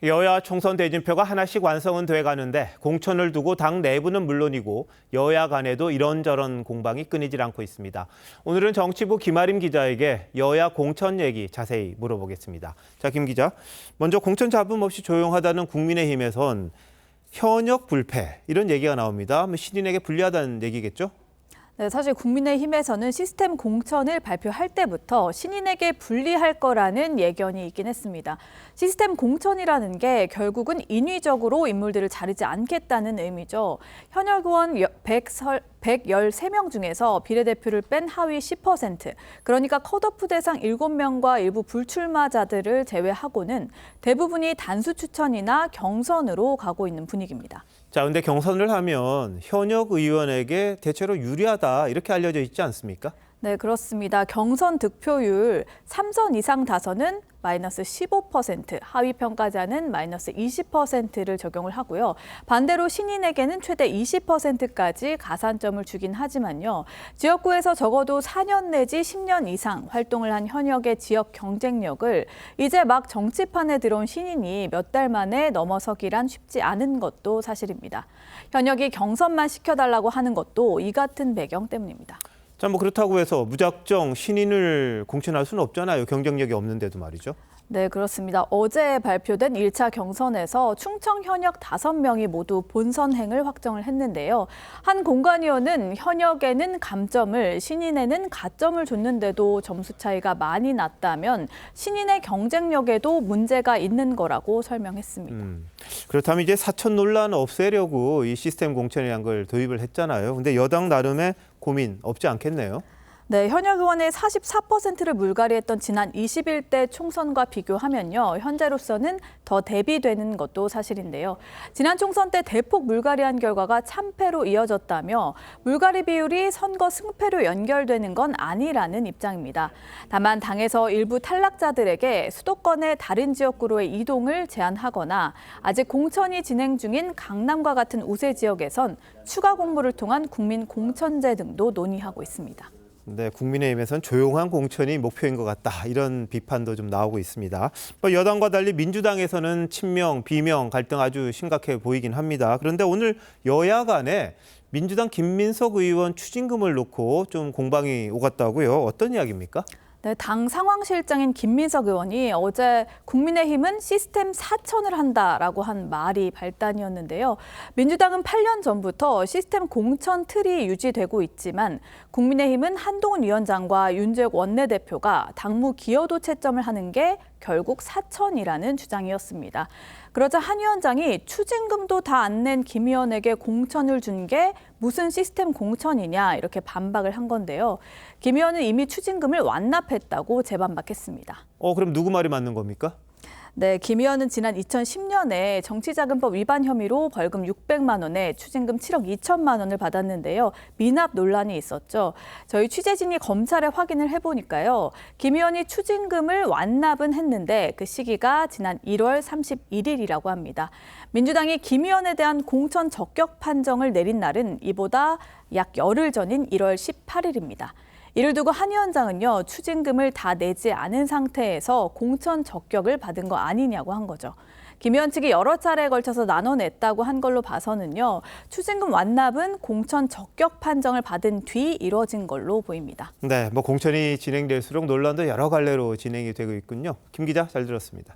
여야 총선 대진표가 하나씩 완성은 돼가는데 공천을 두고 당 내부는 물론이고 여야 간에도 이런저런 공방이 끊이질 않고 있습니다. 오늘은 정치부 김아림 기자에게 여야 공천 얘기 자세히 물어보겠습니다. 자, 김 기자, 먼저 공천 잡음 없이 조용하다는 국민의힘에선 현역 불패 이런 얘기가 나옵니다. 신인에게 불리하다는 얘기겠죠? 네, 사실 국민의힘에서는 시스템 공천을 발표할 때부터 신인에게 불리할 거라는 예견이 있긴 했습니다. 시스템 공천이라는 게 결국은 인위적으로 인물들을 자르지 않겠다는 의미죠. 현역 의원 113명 중에서 비례대표를 뺀 하위 10%, 그러니까 컷오프 대상 7명과 일부 불출마자들을 제외하고는 대부분이 단수 추천이나 경선으로 가고 있는 분위기입니다. 자, 근데 경선을 하면 현역 의원에게 대체로 유리하다 이렇게 알려져 있지 않습니까? 네, 그렇습니다. 경선 득표율 3선 이상 다선은 마이너스 15%, 하위 평가자는 마이너스 20%를 적용을 하고요. 반대로 신인에게는 최대 20%까지 가산점을 주긴 하지만요. 지역구에서 적어도 4년 내지 10년 이상 활동을 한 현역의 지역 경쟁력을 이제 막 정치판에 들어온 신인이 몇 달 만에 넘어서기란 쉽지 않은 것도 사실입니다. 현역이 경선만 시켜달라고 하는 것도 이 같은 배경 때문입니다. 자, 그렇다고 해서 무작정 신인을 공천할 수는 없잖아요. 경쟁력이 없는데도 말이죠. 네, 그렇습니다. 어제 발표된 1차 경선에서 충청 현역 5명이 모두 본선행을 확정을 했는데요. 한 공관위원은 현역에는 감점을, 신인에는 가점을 줬는데도 점수 차이가 많이 났다면 신인의 경쟁력에도 문제가 있는 거라고 설명했습니다. 그렇다면 이제 사천 논란 없애려고 이 시스템 공천이라는 걸 도입을 했잖아요. 근데 여당 나름의 고민 없지 않겠네요. 네, 현역 의원의 44%를 물갈이했던 지난 21대 총선과 비교하면요. 현재로서는 더 대비되는 것도 사실인데요. 지난 총선 때 대폭 물갈이한 결과가 참패로 이어졌다며 물갈이 비율이 선거 승패로 연결되는 건 아니라는 입장입니다. 다만 당에서 일부 탈락자들에게 수도권의 다른 지역구로의 이동을 제한하거나 아직 공천이 진행 중인 강남과 같은 우세 지역에선 추가 공모를 통한 국민 공천제 등도 논의하고 있습니다. 네, 국민의힘에선 조용한 공천이 목표인 것 같다. 이런 비판도 좀 나오고 있습니다. 여당과 달리 민주당에서는 친명, 비명 갈등 아주 심각해 보이긴 합니다. 그런데 오늘 여야 간에 민주당 김민석 의원 추징금을 놓고 좀 공방이 오갔다고요. 어떤 이야기입니까? 네, 당 상황실장인 김민석 의원이 어제 국민의힘은 시스템 4천을 한다라고 한 말이 발단이었는데요. 민주당은 8년 전부터 시스템 공천 틀이 유지되고 있지만 국민의힘은 한동훈 위원장과 윤재욱 원내대표가 당무 기여도 채점을 하는 게 결국 4천이라는 주장이었습니다. 그러자 한 위원장이 추징금도 다 안 낸 김 의원에게 공천을 준 게 무슨 시스템 공천이냐 이렇게 반박을 한 건데요. 김 의원은 이미 추징금을 완납했다고 재반박했습니다. 그럼 누구 말이 맞는 겁니까? 네, 김 의원은 지난 2010년에 정치자금법 위반 혐의로 벌금 600만 원에 추징금 7억 2천만 원을 받았는데요. 미납 논란이 있었죠. 저희 취재진이 검찰에 확인을 해보니까요. 김 의원이 추징금을 완납은 했는데 그 시기가 지난 1월 31일이라고 합니다. 민주당이 김 의원에 대한 공천 적격 판정을 내린 날은 이보다 약 열흘 전인 1월 18일입니다. 이를 두고 한 위원장은요, 추징금을 다 내지 않은 상태에서 공천 적격을 받은 거 아니냐고 한 거죠. 김 의원 측이 여러 차례에 걸쳐서 나눠냈다고 한 걸로 봐서는요, 추징금 완납은 공천 적격 판정을 받은 뒤 이루어진 걸로 보입니다. 네, 공천이 진행될수록 논란도 여러 갈래로 진행이 되고 있군요. 김 기자, 잘 들었습니다.